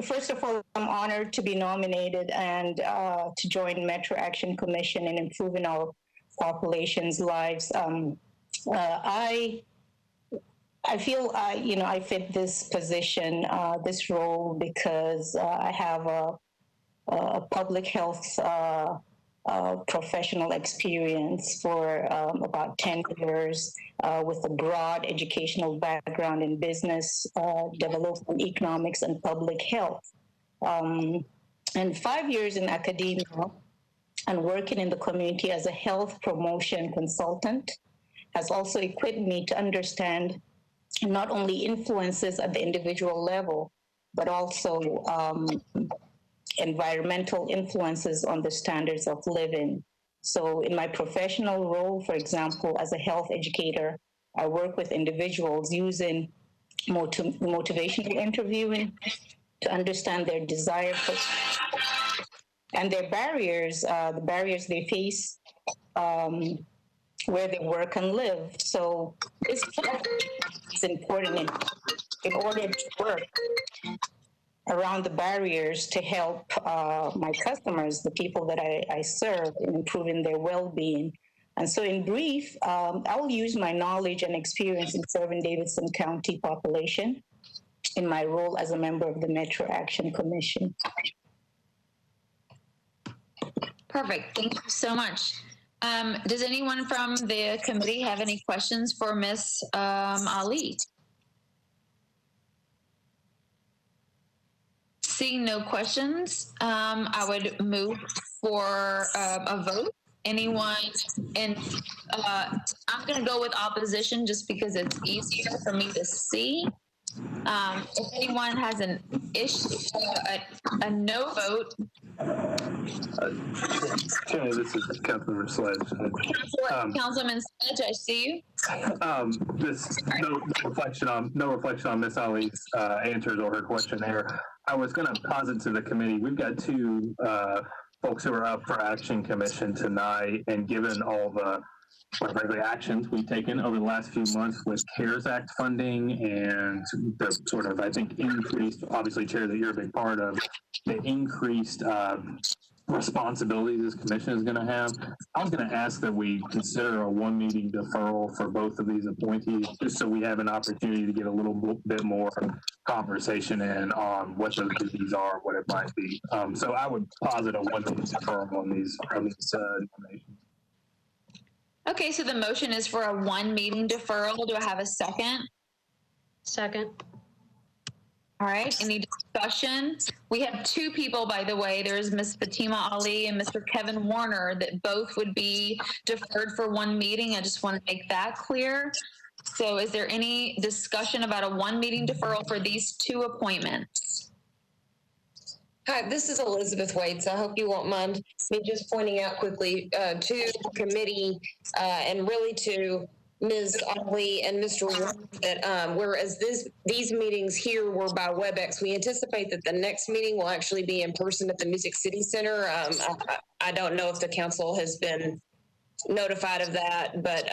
First of all, I'm honored to be nominated and to join Metro Action Commission in improving our population's lives. I feel I fit this position, this role, because I have a public health professional experience for about 10 years with a broad educational background in business development, economics, and public health. And 5 years in academia and working in the community as a health promotion consultant has also equipped me to understand not only influences at the individual level, but also environmental influences on the standards of living. So in my professional role, for example, as a health educator, I work with individuals using motivational interviewing to understand their desire for and their barriers, the barriers they face where they work and live. So this is important in order to work around the barriers to help my customers, the people that I serve, in improving their well-being. And so in brief, I will use my knowledge and experience in serving Davidson County population in my role as a member of the Metro Action Commission. Perfect. Thank you so much. Does anyone from the committee have any questions for Ms. Ali? Seeing no questions, I would move for a vote. Anyone? And I'm going to go with opposition just because it's easier for me to see. If anyone has an issue, a no vote. This is Councilman Sledge. Councilman Sledge, I see you. This no reflection on Ms. Ali's answers or her question there. I was going to posit to the committee, we've got two folks who are up for Action Commission tonight, and given all the actions we've taken over the last few months with CARES Act funding and the sort of, I think, increased, obviously, Chair, that you're a big part of, the increased responsibilities this commission is going to have. I was going to ask that we consider a one meeting deferral for both of these appointees, just so we have an opportunity to get a little bit more conversation in on what those duties are, what it might be. So I would posit a one meeting deferral on these nominations. Okay, so the motion is for a one meeting deferral. Do I have a second? Second. All right, any discussion? We have two people, by the way. There's Ms. Fatima Ali and Mr. Kevin Warner that both would be deferred for one meeting. I just want to make that clear. So is there any discussion about a one meeting deferral for these two appointments? Hi, this is Elizabeth Waits. I hope you won't mind me just pointing out quickly to the committee and really to Ms. Ali and Mr. Warren that whereas these meetings here were by WebEx, we anticipate that the next meeting will actually be in person at the Music City Center. I don't know if the council has been notified of that, but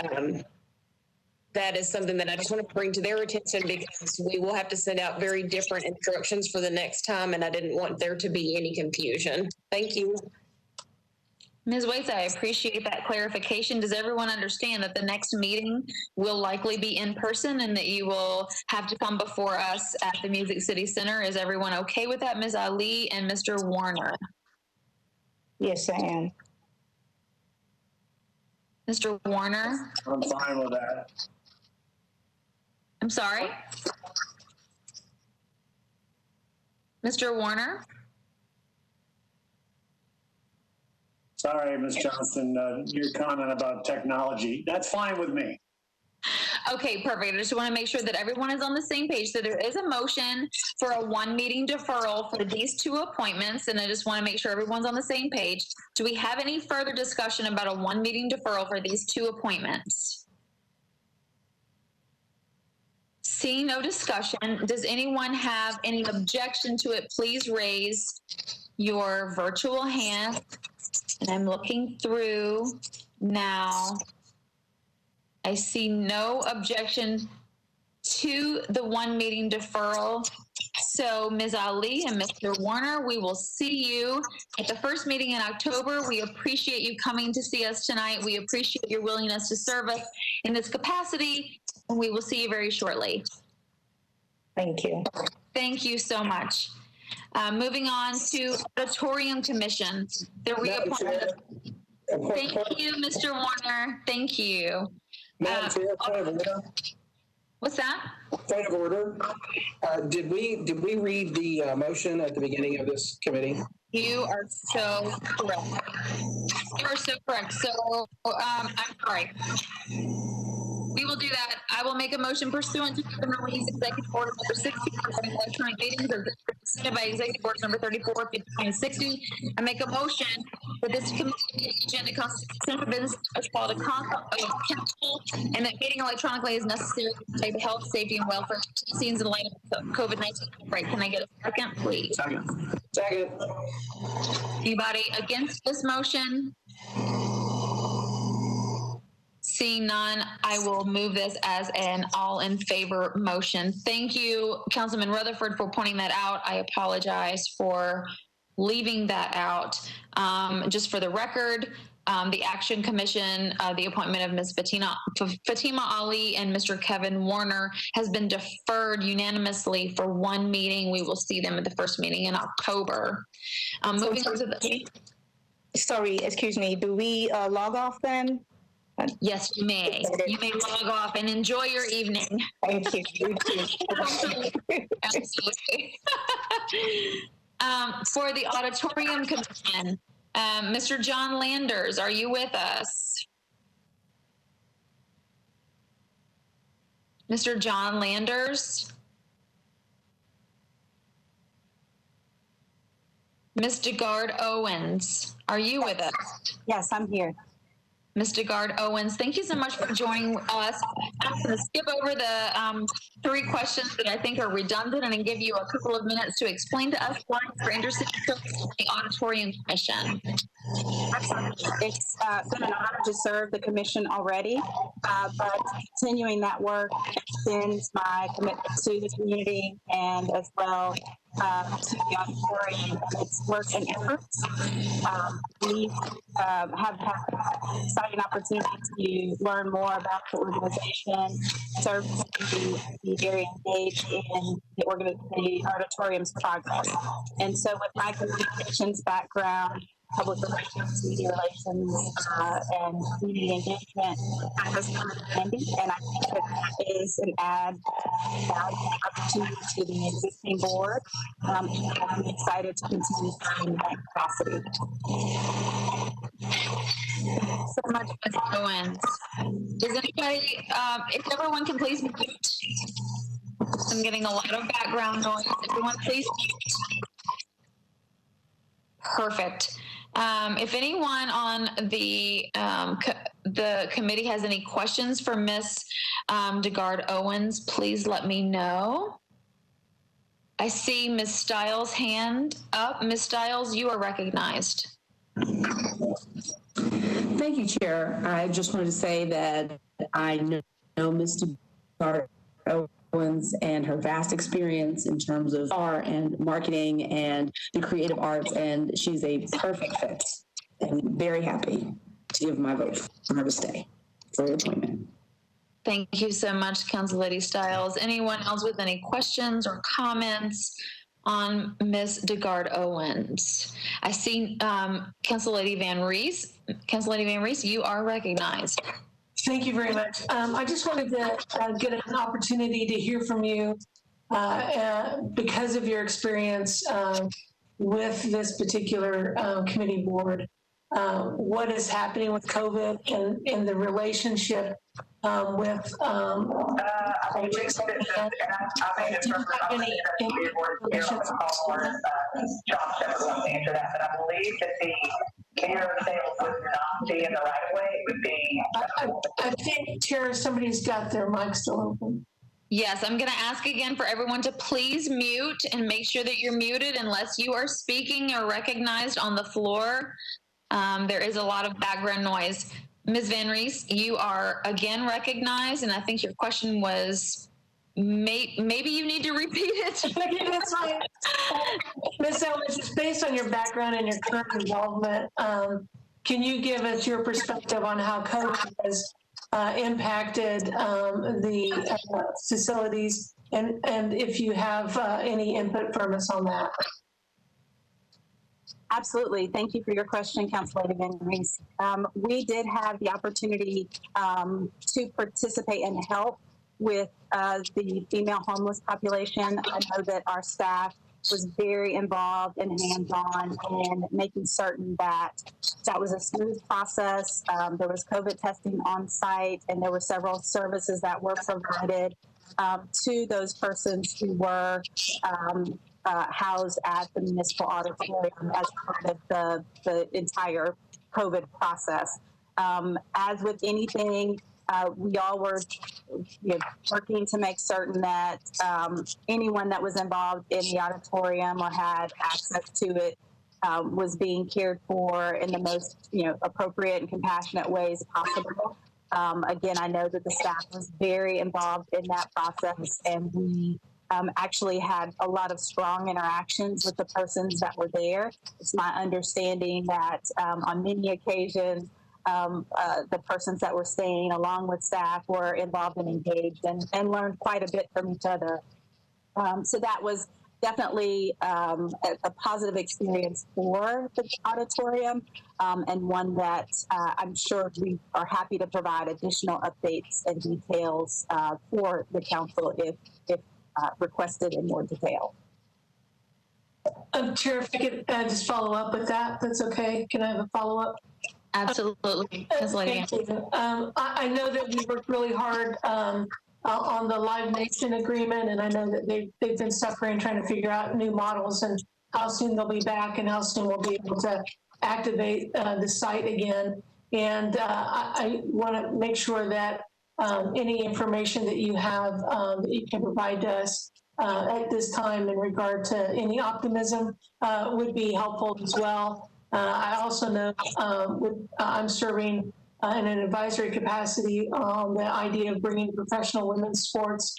that is something that I just want to bring to their attention, because we will have to send out very different instructions for the next time, and I didn't want there to be any confusion. Thank you. Ms. Waits, I appreciate that clarification. Does everyone understand that the next meeting will likely be in person and that you will have to come before us at the Music City Center? Is everyone okay with that, Ms. Ali and Mr. Warner? Yes, I am. Mr. Warner? I'm fine with that. I'm sorry? Mr. Warner? Sorry, Ms. Johnson, your comment about technology, that's fine with me. Okay, perfect. I just want to make sure that everyone is on the same page. So there is a motion for a one meeting deferral for these two appointments, and I just want to make sure everyone's on the same page. Do we have any further discussion about a one meeting deferral for these two appointments? Seeing no discussion, does anyone have any objection to it? Please raise your virtual hand. And I'm looking through now. I see no objection to the one meeting deferral. So Ms. Ali and Mr. Warner, we will see you at the first meeting in October. We appreciate you coming to see us tonight. We appreciate your willingness to serve us in this capacity, and we will see you very shortly. Thank you. Thank you so much. Moving on to Auditorium Commission, the reappointment. Thank you, Mr. Warner. Thank you. Madam Chair, point of order. What's that? Point of order. Did we read the motion at the beginning of this committee? You are so correct. You are so correct. So I'm sorry. We will do that. I will make a motion pursuant to Governor Lee's Executive Order number 60 regarding electronic meetings as presented by Executive Order number 34, 5960. I make a motion that this committee agenda constitutes central business Metropolitan Council, and that meeting electronically is necessary to protect the health, safety, and welfare of citizens in light of COVID-19 outbreak. Can I get a second, please? Second. Anybody against this motion? Seeing none, I will move this as an all in favor motion. Thank you, Councilman Rutherford, for pointing that out. I apologize for leaving that out. Just for the record, the Action Commission, the appointment of Ms. Fatima Ali and Mr. Kevin Warner has been deferred unanimously for one meeting. We will see them at the first meeting in October. Moving on to the... Sorry, excuse me. Do we log off then? Yes, you may. You may log off and enjoy your evening. Thank you. Absolutely. Absolutely. For the Auditorium Commission, Mr. John Landers, are you with us? Mr. John Landers? Ms. DeGard Owens, are you with us? Yes, I'm here. Ms. DeGard Owens, thank you so much for joining us. I'm going to skip over the 3 questions that I think are redundant and give you a couple of minutes to explain to us why you're interested in the Auditorium Commission. It's been an honor to serve the commission already, but continuing that work extends my commitment to the community and as well to the auditorium and its work and efforts. We have had an exciting opportunity to learn more about the organization, serve to be very engaged in the auditorium's progress. And so with my communications background, public relations, media relations, and community engagement, has come in handy, and I think that is an add opportunity to the existing board. And I'm excited to continue serving in that capacity. So much, Ms. Owens. Does anybody, if everyone can please mute. I'm getting a lot of background noise. Everyone please mute. Perfect. If anyone on the committee has any questions for Ms. DeGard Owens, please let me know. I see Ms. Stiles' hand up. Ms. Stiles, you are recognized. Thank you, Chair. I just wanted to say that I know Ms. DeGard Owens and her vast experience in terms of art and marketing and the creative arts, and she's a perfect fit. And very happy to give my vote for her to stay for the appointment. Thank you so much, Council Lady Stiles. Anyone else with any questions or comments on Ms. DeGard Owens? I see Council Lady Van Rees. Council Lady Van Rees, you are recognized. Thank you very much. I just wanted to get an opportunity to hear from you because of your experience with this particular committee board. What is happening with COVID and the relationship with I think, Chair, somebody's got their mic still open. Yes, I'm going to ask again for everyone to please mute and make sure that you're muted unless you are speaking or recognized on the floor. There is a lot of background noise. Ms. Van Rees, you are again recognized, and I think your question was Maybe you need to repeat it. Okay, that's fine. Ms. Owens, just based on your background and your current involvement, can you give us your perspective on how COVID has impacted the facilities, and if you have any input from us on that? Absolutely. Thank you for your question, Councilor Van Rees. We did have the opportunity to participate and help with the female homeless population. I know that our staff was very involved and hands-on in making certain that that was a smooth process. There was COVID testing on site, and there were several services that were provided to those persons who were housed at the municipal auditorium as part of the entire COVID process. As with anything, we all were working to make certain that anyone that was involved in the auditorium or had access to it was being cared for in the most appropriate and compassionate ways possible. Again, I know that the staff was very involved in that process, and we actually had a lot of strong interactions with the persons that were there. It's my understanding that on many occasions, the persons that were staying along with staff were involved and engaged and learned quite a bit from each other. So that was definitely a positive experience for the auditorium, and one that I'm sure we are happy to provide additional updates and details for the council if requested in more detail. Chair, if I could just follow up with that, that's okay. Can I have a follow-up? Absolutely. Thank you. I know that we worked really hard on the Live Nation agreement, and I know that they've been suffering trying to figure out new models and how soon they'll be back and how soon we'll be able to activate the site again. And I want to make sure that any information that you have that you can provide to us at this time in regard to any optimism would be helpful as well. I also know I'm serving in an advisory capacity on the idea of bringing professional women's sports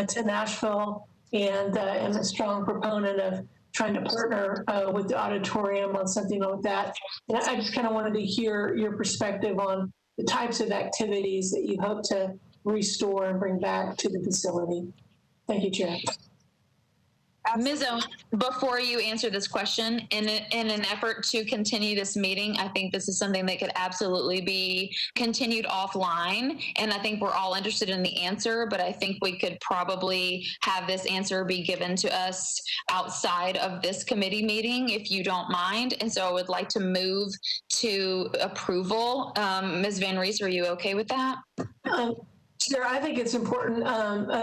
to Nashville, and am a strong proponent of trying to partner with the auditorium on something like that. And I just kind of wanted to hear your perspective on the types of activities that you hope to restore and bring back to the facility. Thank you, Chair. Ms. Owens, before you answer this question, in an effort to continue this meeting, I think this is something that could absolutely be continued offline. And I think we're all interested in the answer, but I think we could probably have this answer be given to us outside of this committee meeting, if you don't mind. And so I would like to move to approval. Ms. Van Rees, are you okay with that? Chair, I think it's important,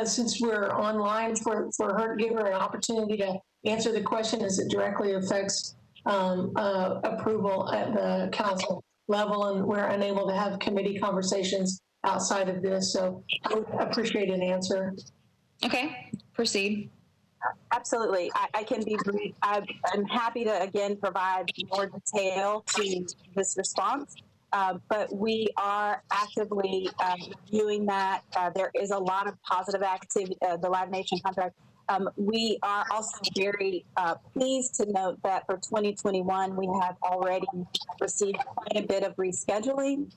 since we're online, for her to give her an opportunity to answer the question as it directly affects approval at the council level, and we're unable to have committee conversations outside of this. So I would appreciate an answer. Okay, proceed. Absolutely. I can be brief. I'm happy to, again, provide more detail to this response. But we are actively reviewing that. There is a lot of positive activity, the Live Nation contract. We are also very pleased to note that for 2021, we have already received quite a bit of rescheduling.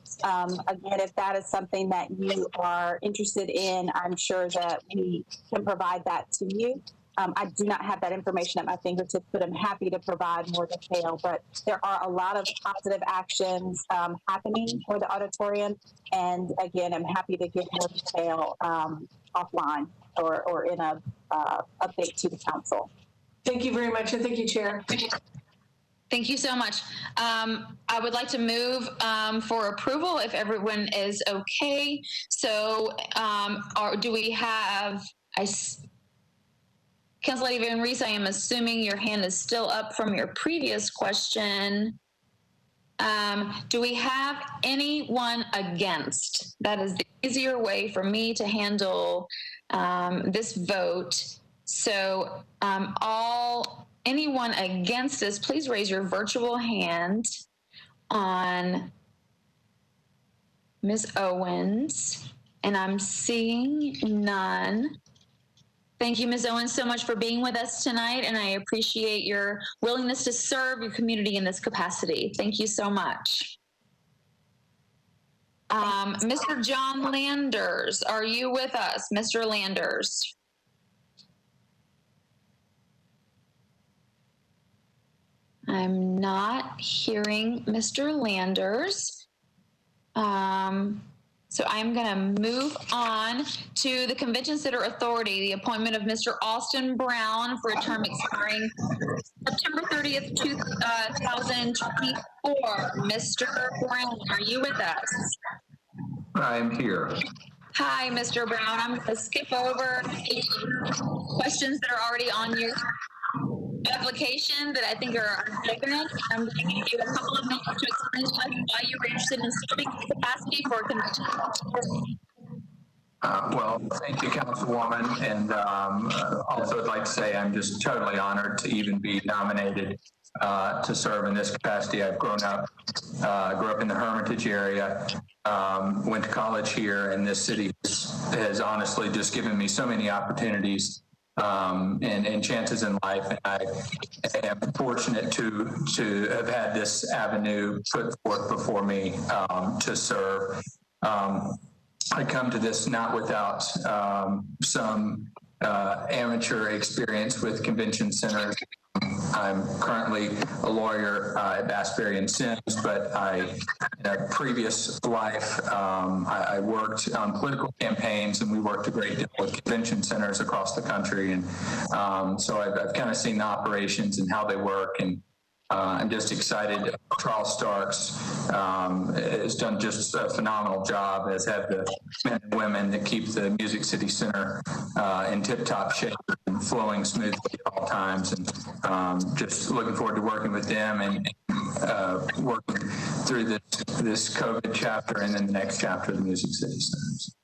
Again, if that is something that you are interested in, I'm sure that we can provide that to you. I do not have that information at my fingertips, but I'm happy to provide more detail. But there are a lot of positive actions happening for the auditorium. And again, I'm happy to give more detail offline or in a update to the council. Thank you very much, and thank you, Chair. Thank you so much. I would like to move for approval if everyone is okay. So do we have, Councilor Van Rees, I am assuming your hand is still up from your previous question. Do we have anyone against? That is the easier way for me to handle this vote. So anyone against this, please raise your virtual hand on Ms. Owens. And I'm seeing none. Thank you, Ms. Owens, so much for being with us tonight, and I appreciate your willingness to serve your community in this capacity. Thank you so much. Mr. John Landers, are you with us? Mr. Landers? I'm not hearing Mr. Landers. So I'm going to move on to the Convention Center Authority, the appointment of Mr. Austin Brown for a term expiring September 30th, 2024. Mr. Brown, are you with us? I am here. Hi, Mr. Brown. I'm going to skip over questions that are already on your application that I think are different. I'm going to give you a couple of minutes to explain to us why you were interested in serving in capacity for a convention. Well, thank you, Councilwoman. And also I'd like to say I'm just totally honored to even be nominated to serve in this capacity. I've grew up in the Hermitage area, went to college here, and this city has honestly just given me so many opportunities and chances in life. And I am fortunate to have had this avenue put forth before me to serve. I come to this not without some amateur experience with convention centers. I'm currently a lawyer at Bassberry and Sims, but in a previous life, I worked on political campaigns, and we worked a great deal with convention centers across the country. And so I've kind of seen the operations and how they work, and I'm just excited. Charles Starks has done just a phenomenal job, as have the men and women that keep the Music City Center in tip-top shape and flowing smoothly at all times. And just looking forward to working with them and working through this COVID chapter and then the next chapter of the Music City Centers.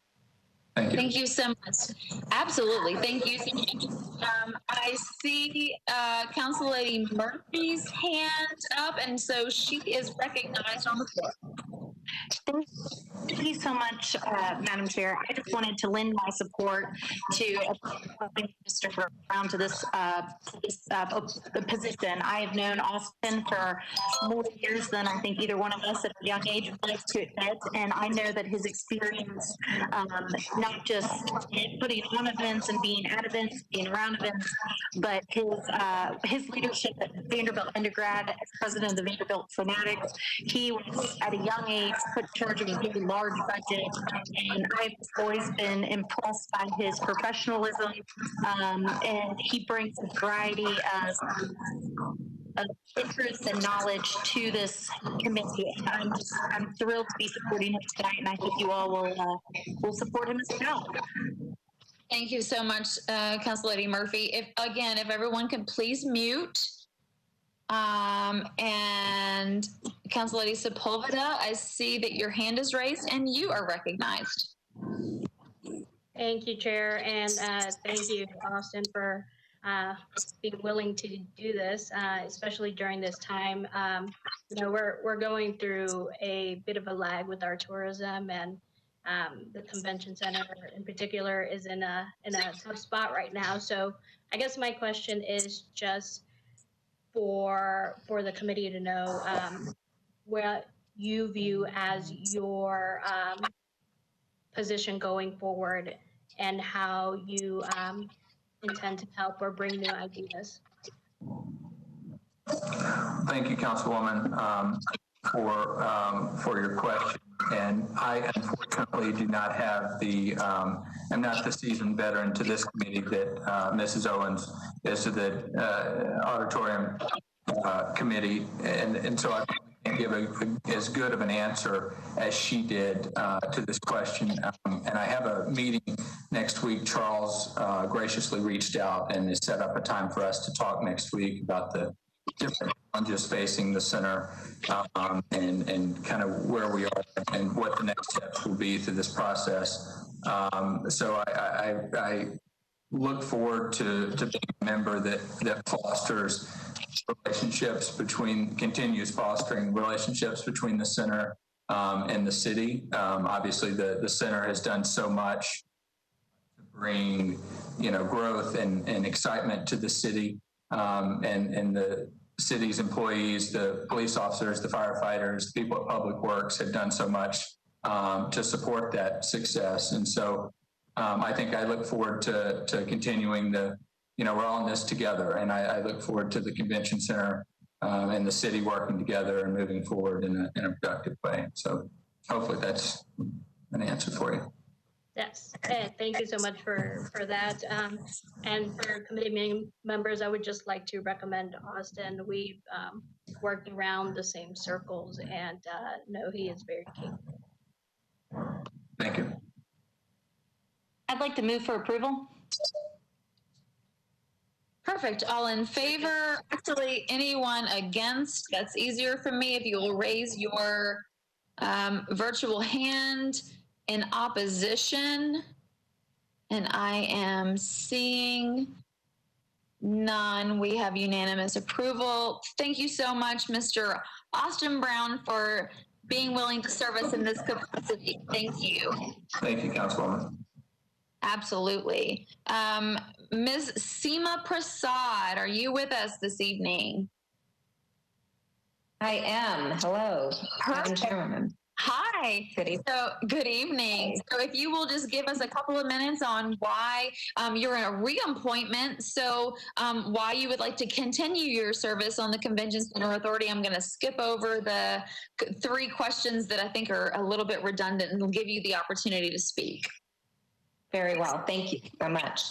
Thank you. Thank you so much. Absolutely. Thank you. I see Council Lady Murphy's hand up, and so she is recognized on the floor. Thank you so much, Madam Chair. I just wanted to lend my support to Mr. Brown to this position. I have known Austin for more years than I think either one of us at a young age would like to admit, and I know that his experience, not just putting on events and being at events, being around events, but his leadership at Vanderbilt undergrad as president of the Vanderbilt Fanatics. He was at a young age put in charge of a very large budget, and I've always been impressed by his professionalism, and he brings a variety of interest and knowledge to this committee. And I'm thrilled to be supporting him tonight, and I hope you all will support him as well. Thank you so much, Council Lady Murphy. If everyone could please mute. And Council Lady Sepulveda, I see that your hand is raised and you are recognized. Thank you, Chair, and thank you, Austin, for being willing to do this, especially during this time. We're going through a bit of a lag with our tourism, and the convention center in particular is in a tough spot right now. So I guess my question is just for the committee to know what you view as your position going forward, and how you intend to help or bring new ideas. Thank you, Councilwoman, for your question. And I unfortunately do not have I'm not the seasoned veteran to this committee that Mrs. Owens is to the Auditorium Committee. And so I can't give as good of an answer as she did to this question. And I have a meeting next week. Charles graciously reached out and has set up a time for us to talk next week about the different challenges facing the center, and kind of where we are and what the next steps will be through this process. So I look forward to being a member that fosters continues fostering relationships between the center and the city. Obviously, the center has done so much to bring, growth and excitement to the city, and the city's employees, the police officers, the firefighters, the people at Public Works have done so much to support that success. And so I think I look forward to continuing we're all in this together, and I look forward to the convention center and the city working together and moving forward in a productive way. So hopefully that's an answer for you. Yes, thank you so much for that. And for committee members, I would just like to recommend Austin. We've worked around the same circles and know he is very capable. Thank you. I'd like to move for approval. Perfect. All in favor? Actually, anyone against? That's easier for me if you will raise your virtual hand. In opposition, and I am seeing none. We have unanimous approval. Thank you so much, Mr. Austin Brown, for being willing to serve us in this capacity. Thank you. Thank you, Councilwoman. Absolutely. Ms. Seema Prasad, are you with us this evening? I am. Hello, Madam Chairwoman. Hi. Good evening. So, good evening. So if you will just give us a couple of minutes on why you're in a reappointment, so why you would like to continue your service on the Convention Center Authority. I'm going to skip over the 3 questions that I think are a little bit redundant and will give you the opportunity to speak. Very well. Thank you so much.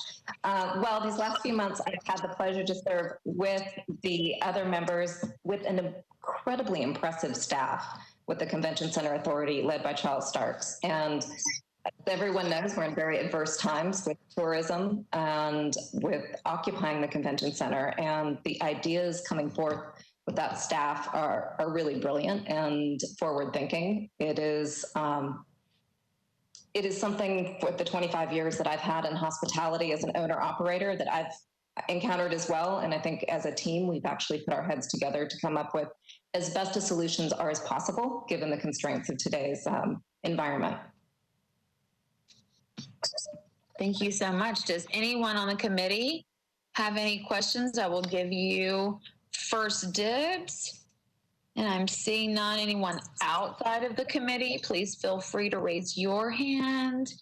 Well, these last few months, I've had the pleasure to serve with the other members with an incredibly impressive staff with the Convention Center Authority led by Charles Starks. And as everyone knows, we're in very adverse times with tourism and with occupying the Convention Center. And the ideas coming forth with that staff are really brilliant and forward thinking. It is something with the 25 years that I've had in hospitality as an owner operator that I've encountered as well. And I think as a team, we've actually put our heads together to come up with as best as solutions are as possible, given the constraints of today's environment. Thank you so much. Does anyone on the committee have any questions? I will give you first dibs. And I'm seeing none. Anyone outside of the committee, please feel free to raise your hand.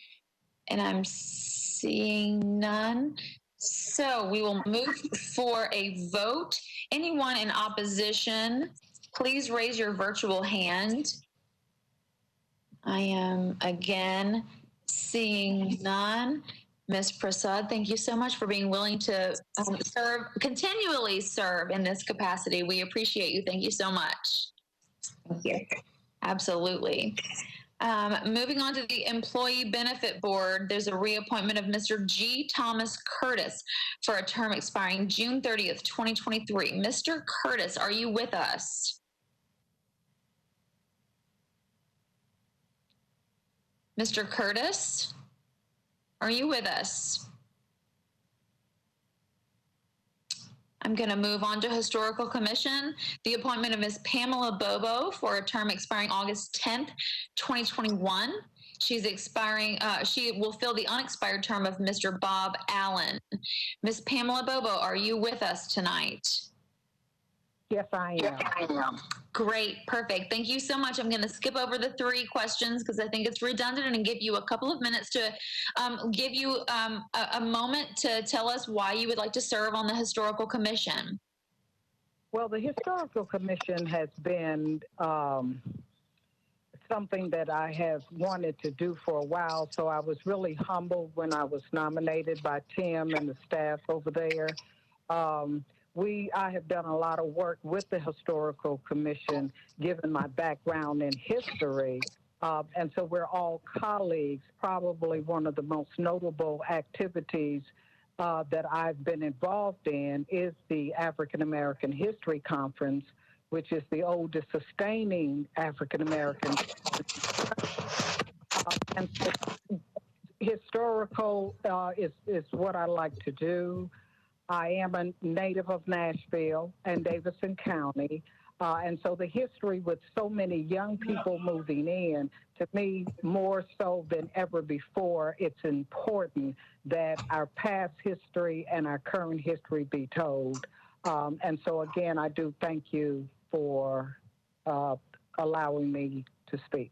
And I'm seeing none. So we will move for a vote. Anyone in opposition, please raise your virtual hand. I am again seeing none. Ms. Prasad, thank you so much for being willing to continually serve in this capacity. We appreciate you. Thank you so much. Thank you. Absolutely. Moving on to the Employee Benefit Board, there's a reappointment of Mr. G. Thomas Curtis for a term expiring June 30th, 2023. Mr. Curtis, are you with us? Mr. Curtis, are you with us? I'm going to move on to Historical Commission. The appointment of Ms. Pamela Bobo for a term expiring August 10th, 2021. She's expiring, she will fill the unexpired term of Mr. Bob Allen. Ms. Pamela Bobo, are you with us tonight? Yes, I am. Great, perfect. Thank you so much. I'm going to skip over the 3 questions because I think it's redundant and give you a couple of minutes to give you a moment to tell us why you would like to serve on the Historical Commission. Well, the Historical Commission has been something that I have wanted to do for a while, so I was really humbled when I was nominated by Tim and the staff over there. I have done a lot of work with the Historical Commission, given my background in history. And so we're all colleagues. Probably one of the most notable activities that I've been involved in is the African American History Conference, which is the oldest sustaining African American. And so historical is what I like to do. I am a native of Nashville and Davidson County. And so the history with so many young people moving in, to me, more so than ever before, it's important that our past history and our current history be told. And so, again, I do thank you for allowing me to speak.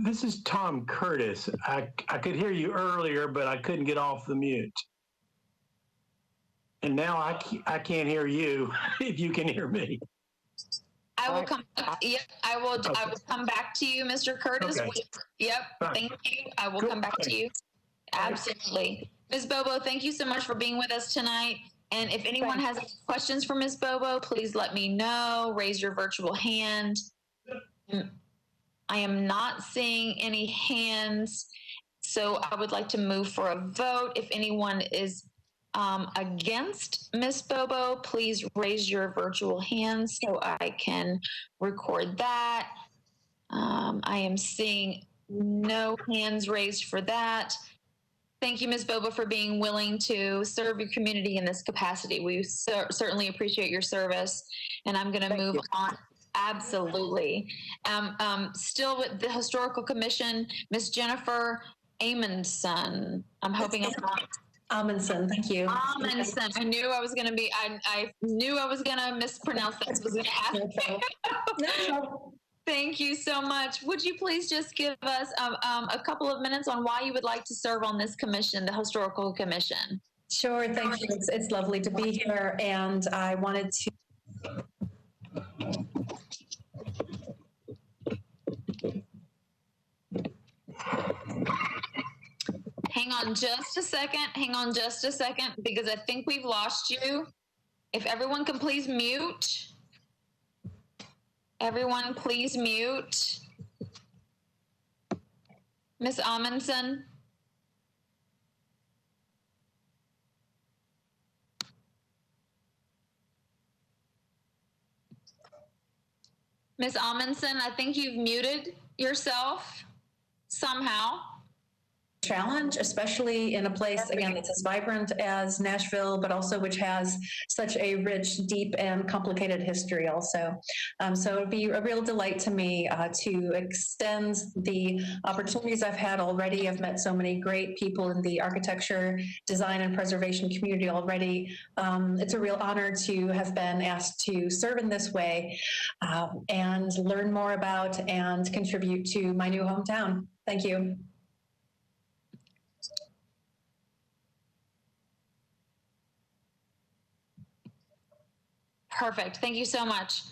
This is Tom Curtis. I could hear you earlier, but I couldn't get off the mute. And now I can't hear you if you can hear me. I will come. Yep, I will. Okay. I will come back to you, Mr. Curtis. Okay. Yep. Fine. Thank you. I will come back to you. Absolutely, Ms. Bobo. Thank you so much for being with us tonight. And if anyone has any questions for Ms. Bobo, please let me know. Raise your virtual hand. I am not seeing any hands, so I would like to move for a vote. If anyone is against Ms. Bobo, please raise your virtual hand so I can record that. I am seeing no hands raised for that. Thank you, Ms. Bobo, for being willing to serve your community in this capacity. We certainly appreciate your service, and I'm going to move on. Absolutely. Still with the Historical Commission, Ms. Jennifer Amundson. I'm hoping I'm not. Amundson, thank you. Amundson. I knew I was going to be, I knew I was going to mispronounce that. So I was going to ask. Thank you so much. Would you please just give us a couple of minutes on why you would like to serve on this commission, the Historical Commission? Sure, thank you. It's lovely to be here, and I wanted to. Hang on just a second. Hang on just a second, because I think we've lost you. If everyone can please mute. Everyone please mute. Ms. Amundson. Ms. Amundson, I think you've muted yourself somehow. Challenge, especially in a place, again, that's as vibrant as Nashville, but also which has such a rich, deep, and complicated history also. So it'd be a real delight to me to extend the opportunities I've had already. I've met so many great people in the architecture, design, and preservation community already. It's a real honor to have been asked to serve in this way and learn more about and contribute to my new hometown. Thank you. Perfect. Thank you so much.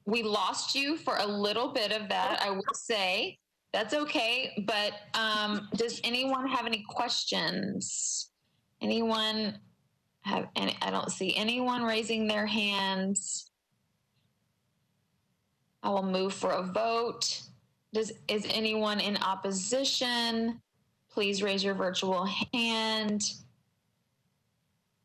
We lost you for a little bit of that, I will say. That's okay, but does anyone have any questions? Anyone have any? I don't see anyone raising their hands. I will move for a vote. Is anyone in opposition? Please raise your virtual hand.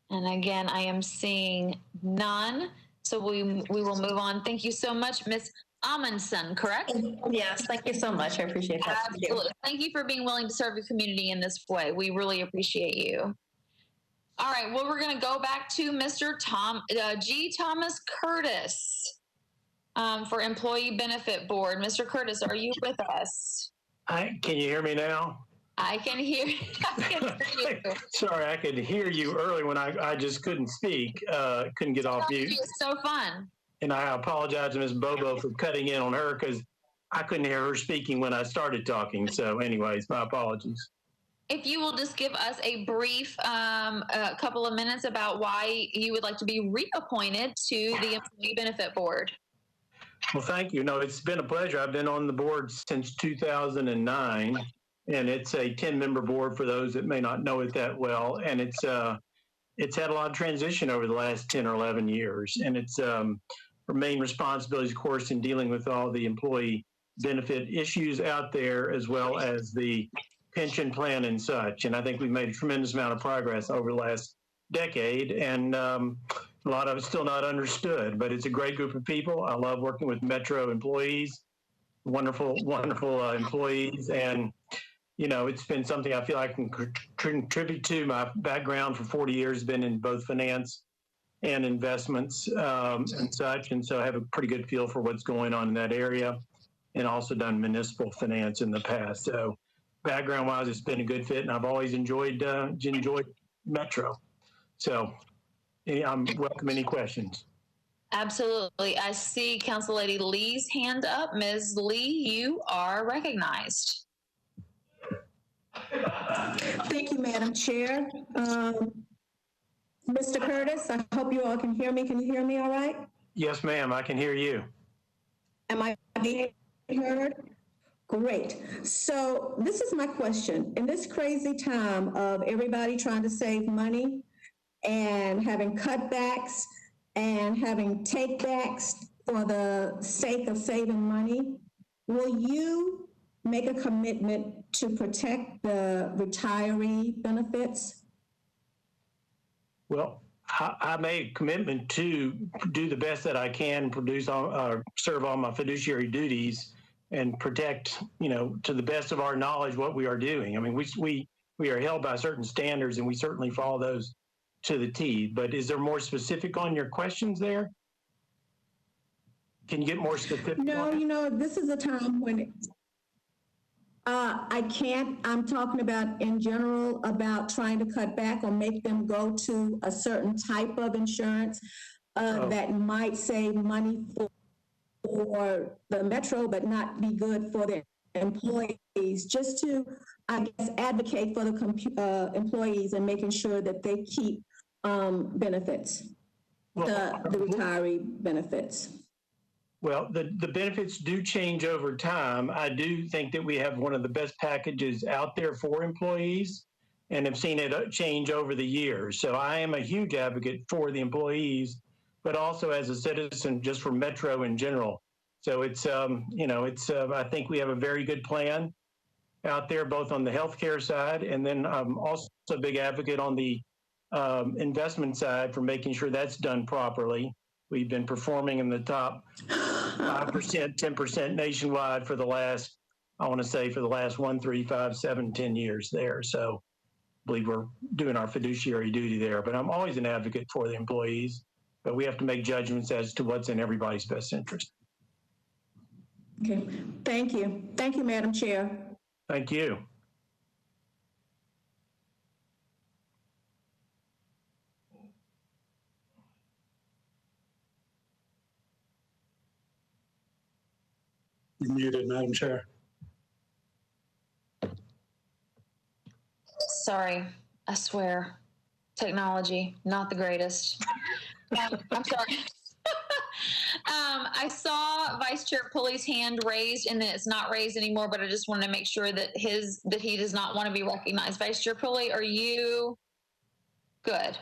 And again, I am seeing none. So we will move on. Thank you so much, Ms. Amundson, correct? Yes, thank you so much. I appreciate that. Absolutely. Thank you for being willing to serve your community in this way. We really appreciate you. All right, well, we're going to go back to Mr. G. Thomas Curtis for Employee Benefit Board. Mr. Curtis, are you with us? Can you hear me now? I can hear you. Sorry, I could hear you early when I just couldn't speak, couldn't get off mute. It's so fun. And I apologize to Ms. Bobo for cutting in on her because I couldn't hear her speaking when I started talking. So anyways, my apologies. If you will just give us a brief a couple of minutes about why you would like to be reappointed to the Employee Benefit Board. Well, thank you. No, it's been a pleasure. I've been on the board since 2009. And it's a 10-member board for those that may not know it that well. And it's had a lot of transition over the last 10 or 11 years. And it's our main responsibilities, of course, in dealing with all the employee benefit issues out there, as well as the pension plan and such. And I think we've made a tremendous amount of progress over the last decade. And a lot of it's still not understood, but it's a great group of people. I love working with Metro employees, wonderful employees. And it's been something I feel I can contribute to. My background for 40 years has been in both finance and investments and such. And so I have a pretty good feel for what's going on in that area, and also done municipal finance in the past. So background wise, it's been a good fit, and I've always enjoyed Metro. So I'm welcome any questions. Absolutely. I see Council Lady Lee's hand up. Ms. Lee, you are recognized. Thank you, Madam Chair. Mr. Curtis, I hope you all can hear me. Can you hear me all right? Yes, ma'am, I can hear you. Am I being heard? Great. So this is my question. In this crazy time of everybody trying to save money and having cutbacks and having takebacks for the sake of saving money, will you make a commitment to protect the retiree benefits? Well, I made a commitment to do the best that I can, serve all my fiduciary duties and protect, to the best of our knowledge what we are doing. I mean, we are held by certain standards, and we certainly follow those to the T. But is there more specific on your questions there? Can you get more specific? No, this is a time when I can't. I'm talking about in general about trying to cut back or make them go to a certain type of insurance that might save money for the Metro, but not be good for the employees. Just to, I guess, advocate for the employees and making sure that they keep benefits, the retiree benefits. Well, the benefits do change over time. I do think that we have one of the best packages out there for employees, and have seen it change over the years. So I am a huge advocate for the employees, but also as a citizen just for Metro in general. So it's, I think we have a very good plan out there, both on the healthcare side, and then I'm also a big advocate on the investment side for making sure that's done properly. We've been performing in the top 5%, 10% nationwide for the last, I want to say for the last 1, 3, 5, 7, 10 years there. So I believe we're doing our fiduciary duty there, but I'm always an advocate for the employees, but we have to make judgments as to what's in everybody's best interest. Okay, thank you. Thank you, Madam Chair. Thank you. You're muted, Madam Chair. Sorry, I swear. Technology, not the greatest. I'm sorry. I saw Vice Chair Pulley's hand raised, and then it's not raised anymore, but I just wanted to make sure that he does not want to be recognized. Vice Chair Pulley, are you good?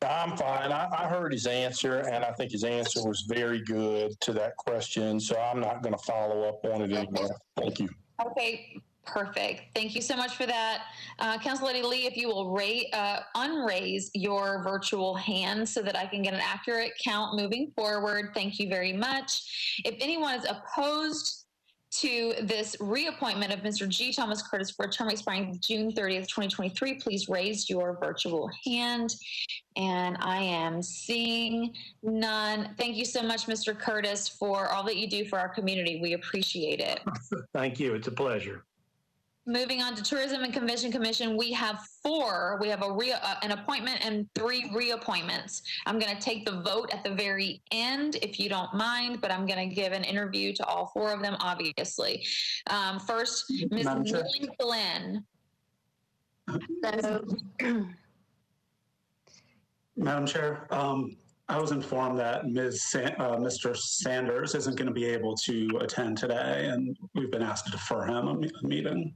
I'm fine. I heard his answer, and I think his answer was very good to that question, so I'm not going to follow up on it anymore. Thank you. Okay, perfect. Thank you so much for that. Council Lady Lee, if you will unraise your virtual hand so that I can get an accurate count moving forward. Thank you very much. If anyone is opposed to this reappointment of Mr. G. Thomas Curtis for a term expiring June 30th, 2023, please raise your virtual hand. And I am seeing none. Thank you so much, Mr. Curtis, for all that you do for our community. We appreciate it. Thank you. It's a pleasure. Moving on to Tourism and Convention Commission, we have 4. We have an appointment and 3 reappointments. I'm going to take the vote at the very end, if you don't mind, but I'm going to give an interview to all 4 of them, obviously. First, Ms. Neely Glenn. Madam Chair, I was informed that Mr. Sanders isn't going to be able to attend today, and we've been asked to defer him a meeting.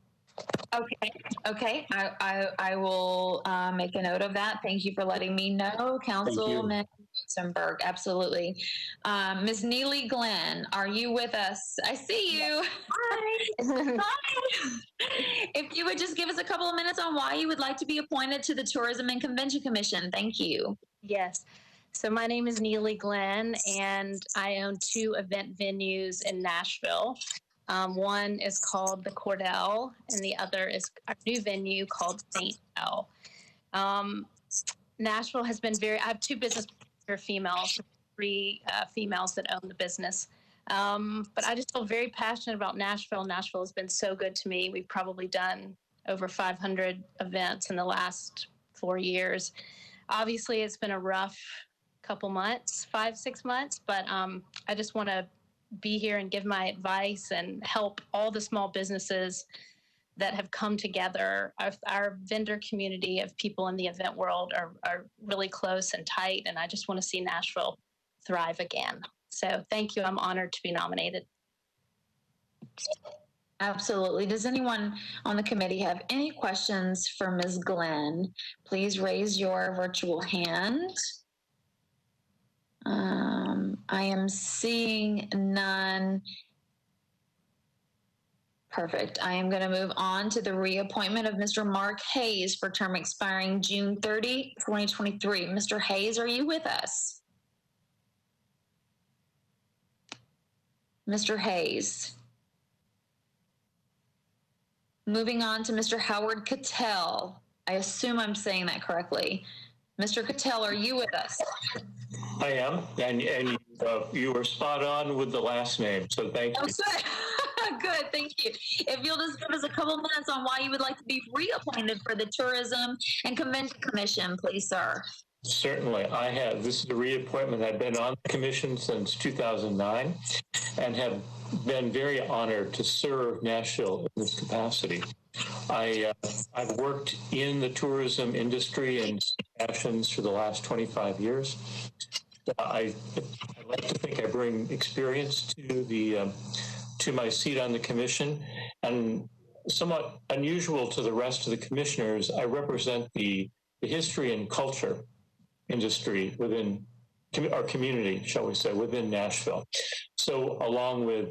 Okay. I will make a note of that. Thank you for letting me know, Councilman Rosenberg. Absolutely. Ms. Neely Glenn, are you with us? I see you. Hi. Hi. If you would just give us a couple of minutes on why you would like to be appointed to the Tourism and Convention Commission. Thank you. Yes. So my name is Neely Glenn, and I own 2 event venues in Nashville. One is called the Cordell, and the other is our new venue called St. L. Nashville has been I have two business females, three females that own the business. But I just feel very passionate about Nashville. Nashville has been so good to me. We've probably done over 500 events in the last 4 years. Obviously, it's been a rough couple months, 5-6 months, but I just want to be here and give my advice and help all the small businesses that have come together. Our vendor community of people in the event world are really close and tight, and I just want to see Nashville thrive again. So thank you. I'm honored to be nominated. Absolutely. Does anyone on the committee have any questions for Ms. Glenn? Please raise your virtual hand. I am seeing none. Perfect. I am going to move on to the reappointment of Mr. Mark Hayes for term expiring June 30, 2023. Mr. Hayes, are you with us? Mr. Hayes. Moving on to Mr. Howard Cattell. I assume I'm saying that correctly. Mr. Cattell, are you with us? I am, and you were spot on with the last name, so thank you. Good, thank you. If you'll just give us a couple minutes on why you would like to be reappointed for the Tourism and Convention Commission, please, sir. Certainly. I have. This is a reappointment. I've been on the commission since 2009 and have been very honored to serve Nashville in this capacity. I've worked in the tourism industry and passions for the last 25 years. I like to think I bring experience to my seat on the commission, and somewhat unusual to the rest of the commissioners, I represent the history and culture industry within our community, shall we say, within Nashville. So along with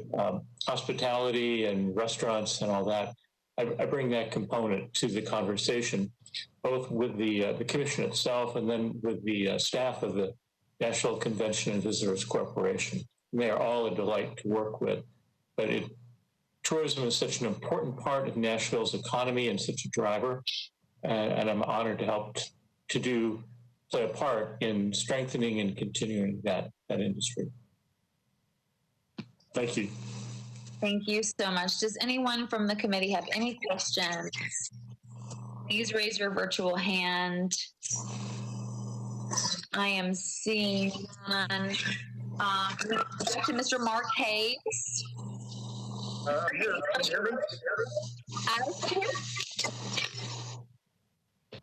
hospitality and restaurants and all that, I bring that component to the conversation, both with the commission itself and then with the staff of the National Convention and Visitors Corporation. And they are all a delight to work with. But tourism is such an important part of Nashville's economy and such a driver, and I'm honored to help play a part in strengthening and continuing that industry. Thank you. Thank you so much. Does anyone from the committee have any questions? Please raise your virtual hand. I am seeing none. Back to Mr. Mark Hayes.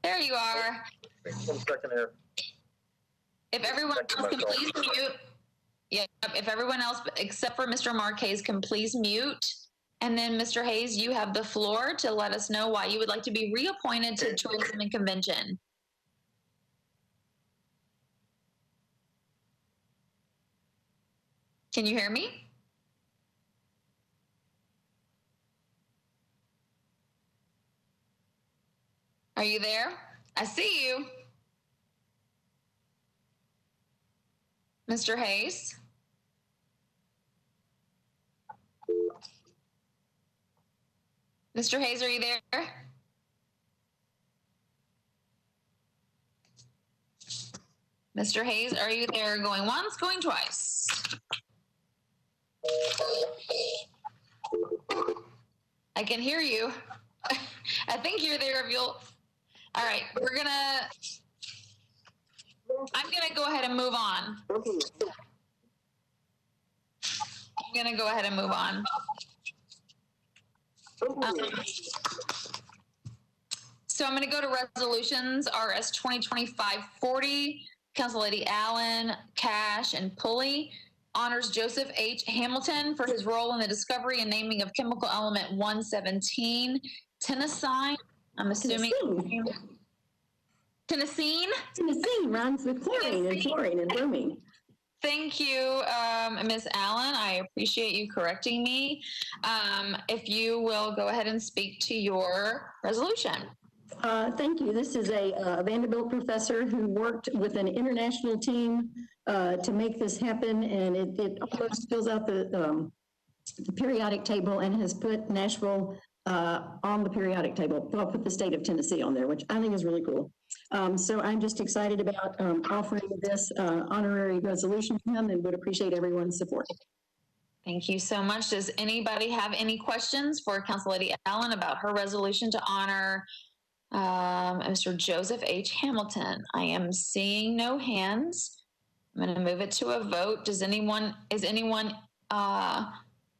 There you are. 1 second here. If everyone else can please mute. Yeah, if everyone else except for Mr. Mark Hayes can please mute. And then Mr. Hayes, you have the floor to let us know why you would like to be reappointed to Tourism and Convention. Can you hear me? Are you there? I see you. Mr. Hayes? Mr. Hayes, are you there? Mr. Hayes, are you there? Going once, going twice. I can hear you. I think you're there if you'll. All right, I'm gonna go ahead and move on. So I'm gonna go to resolutions, RS 2025-40, Council Lady Allen, Cash, and Pulley. Honors Joseph H. Hamilton for his role in the discovery and naming of chemical element 117, tennessine. I'm assuming. Tennessine? Tennessine runs with chlorine and fluorine and bromine. Thank you, Ms. Allen. I appreciate you correcting me. If you will go ahead and speak to your resolution. Thank you. This is a Vanderbilt professor who worked with an international team to make this happen, and it almost fills out the the periodic table and has put Nashville on the periodic table. Well, put the state of Tennessee on there, which I think is really cool. So I'm just excited about offering this honorary resolution to him and would appreciate everyone's support. Thank you so much. Does anybody have any questions for Council Lady Allen about her resolution to honor Mr. Joseph H. Hamilton? I am seeing no hands. I'm going to move it to a vote. Is anyone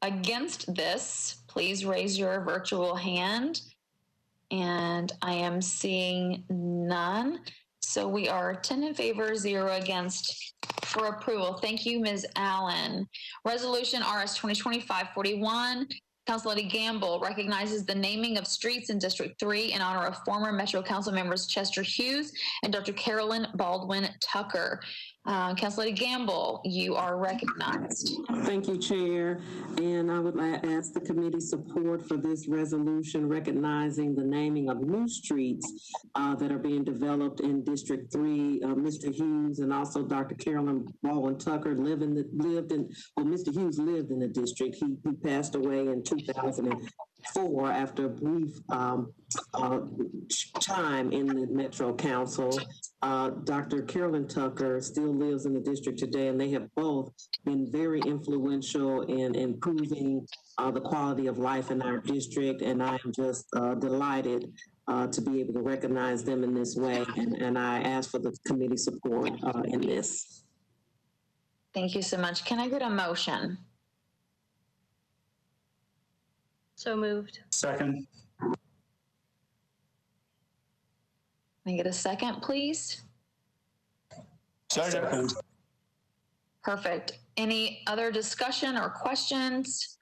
against this? Please raise your virtual hand. And I am seeing none. So we are 10 in favor, 0 against for approval. Thank you, Ms. Allen. Resolution RS 2025-41. Council Lady Gamble recognizes the naming of streets in District 3 in honor of former Metro Council members Chester Hughes and Dr. Carolyn Baldwin Tucker. Council Lady Gamble, you are recognized. Thank you, Chair. And I would ask the committee support for this resolution recognizing the naming of new streets that are being developed in District 3. Mr. Hughes and also Dr. Carolyn Baldwin Tucker Mr. Hughes lived in the district. He passed away in 2004 after a brief time in the Metro Council. Dr. Carolyn Tucker still lives in the district today, and they have both been very influential in improving the quality of life in our district, and I am just delighted to be able to recognize them in this way, and I ask for the committee support in this. Thank you so much. Can I get a motion? So moved. Second. Can I get a second, please? Second. Perfect. Any other discussion or questions?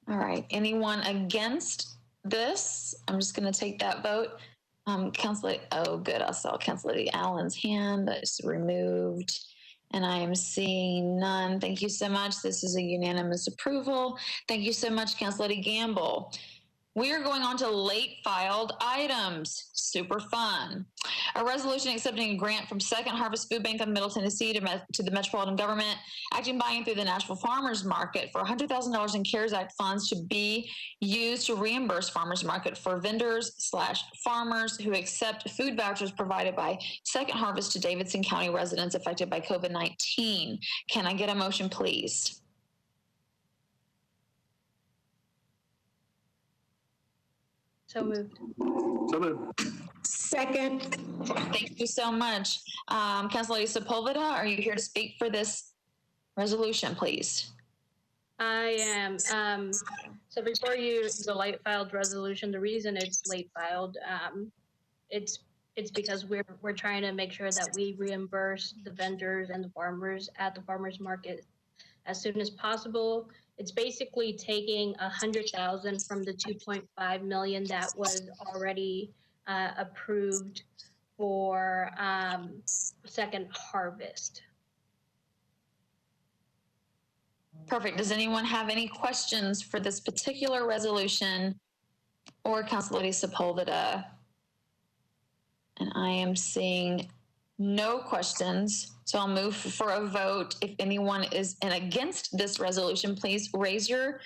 All right. Anyone against this? I'm just going to take that vote. Councilor, oh, good. I saw Councilor Lady Allen's hand. That's removed. And I am seeing none. Thank you so much. This is a unanimous approval. Thank you so much, Councilor Lady Gamble. We are going on to late filed items. Super fun. A resolution accepting a grant from Second Harvest Food Bank of Middle Tennessee to the Metropolitan Government, acting by and through the Nashville Farmers Market for $100,000 in CARES Act funds to be used to reimburse farmers market for vendors/farmers who accept food vouchers provided by Second Harvest to Davidson County residents affected by COVID-19. Can I get a motion, please? So moved. So moved. Second. Thank you so much. Councilor Lady Sepulveda, are you here to speak for this resolution, please? I am. So before you, the late filed resolution, the reason it's late filed, it's because we're trying to make sure that we reimburse the vendors and the farmers at the farmers market as soon as possible. It's basically taking $100,000 from the 2.5 million that was already approved for Second Harvest. Perfect. Does anyone have any questions for this particular resolution or Councilor Lady Sepulveda? And I am seeing no questions, so I'll move for a vote. If anyone is against this resolution, please raise your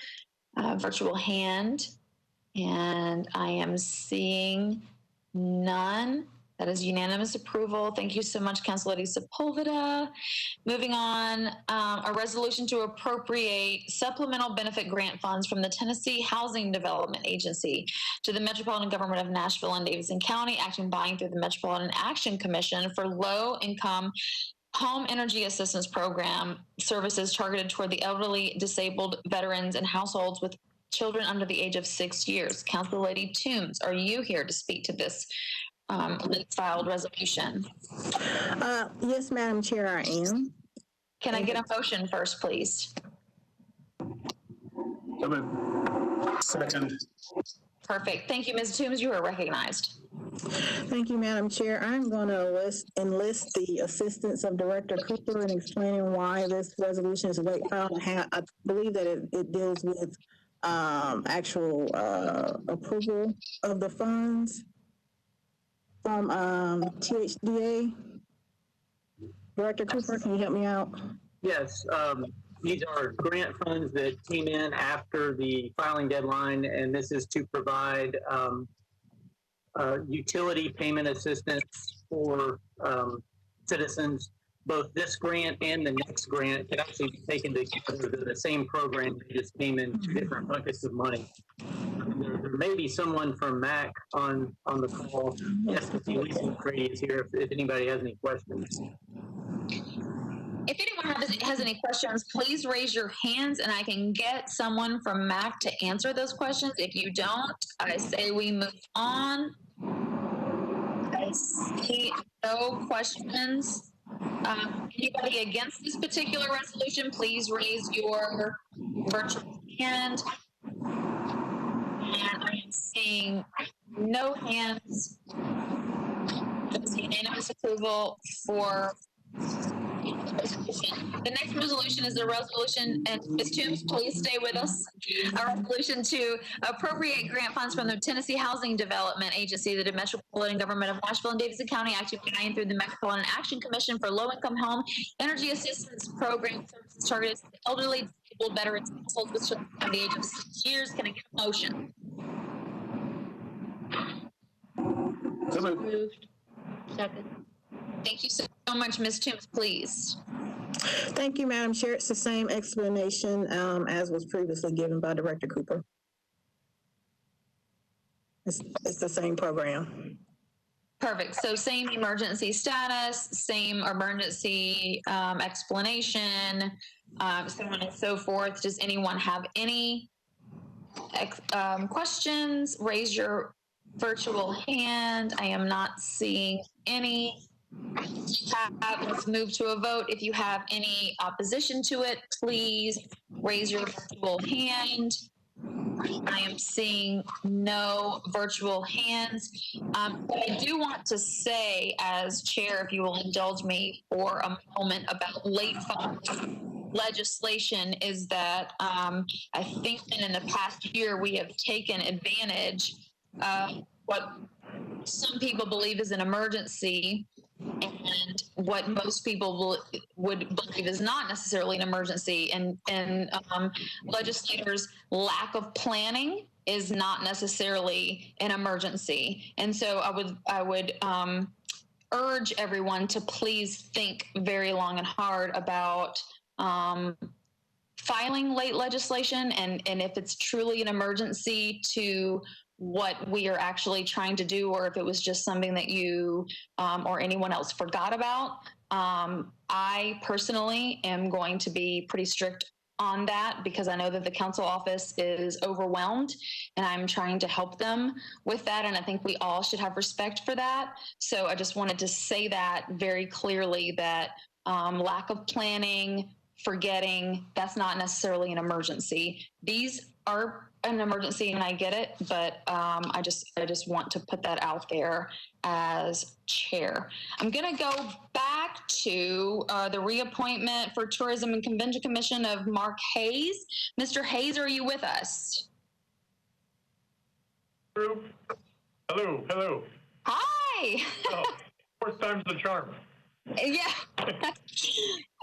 virtual hand. And I am seeing none. That is unanimous approval. Thank you so much, Councilor Lady Sepulveda. Moving on, a resolution to appropriate supplemental benefit grant funds from the Tennessee Housing Development Agency to the Metropolitan Government of Nashville and Davidson County, acting by and through the Metropolitan Action Commission for low-income home energy assistance program services targeted toward the elderly, disabled, veterans, and households with children under the age of 6 years. Councilor Lady Toombs, are you here to speak to this filed resolution? Yes, Madam Chair, I am. Can I get a motion first, please? Second. Perfect. Thank you, Ms. Toombs. You are recognized. Thank you, Madam Chair. I'm going to enlist the assistance of Director Cooper in explaining why this resolution is late filed. I believe that it deals with actual approval of the funds from THDA. Director Cooper, can you help me out? Yes. These are grant funds that came in after the filing deadline, and this is to provide utility payment assistance for citizens. Both this grant and the next grant can actually be taken together. They're the same program. They just came in different buckets of money. There may be someone from MAC on the call. Yes, Lisa McCready is here if anybody has any questions. If anyone has any questions, please raise your hands and I can get someone from MAC to answer those questions. If you don't, I say we move on. I see no questions. Anybody against this particular resolution, please raise your virtual hand. And I am seeing no hands. It's unanimous approval for the next resolution is a resolution, and Ms. Toombs, please stay with us. A resolution to appropriate grant funds from the Tennessee Housing Development Agency, the Metropolitan Government of Nashville and Davidson County, acting by and through the Metropolitan Action Commission for Low-Income Home Energy Assistance Program services targeted to elderly, disabled veterans, and households with children under the age of 6 years. Can I get a motion? So moved. Second. Thank you so much, Ms. Toombs, please. Thank you, Madam Chair. It's the same explanation as was previously given by Director Cooper. It's the same program. Perfect. So same emergency status, same emergency explanation, so on and so forth. Does anyone have any questions? Raise your virtual hand. I am not seeing any. Let's move to a vote. If you have any opposition to it, please raise your virtual hand. I am seeing no virtual hands. But I do want to say, as chair, if you will indulge me for a moment, about late filing legislation, is that I think that in the past year we have taken advantage of what some people believe is an emergency and what most people would believe is not necessarily an emergency, and legislators' lack of planning is not necessarily an emergency. And so I would urge everyone to please think very long and hard about filing late legislation, and if it's truly an emergency, to what we are actually trying to do, or if it was just something that you or anyone else forgot about. I personally am going to be pretty strict on that because I know that the council office is overwhelmed and I'm trying to help them with that. And I think we all should have respect for that. So I just wanted to say that very clearly, that lack of planning, forgetting, that's not necessarily an emergency. These are an emergency and I get it, but I just want to put that out there as chair. I'm going to go back to the reappointment for Tourism and Convention Commission of Mark Hayes. Mr. Hayes, are you with us? Hello. Hi. Oh, fourth time's the charm. Yeah.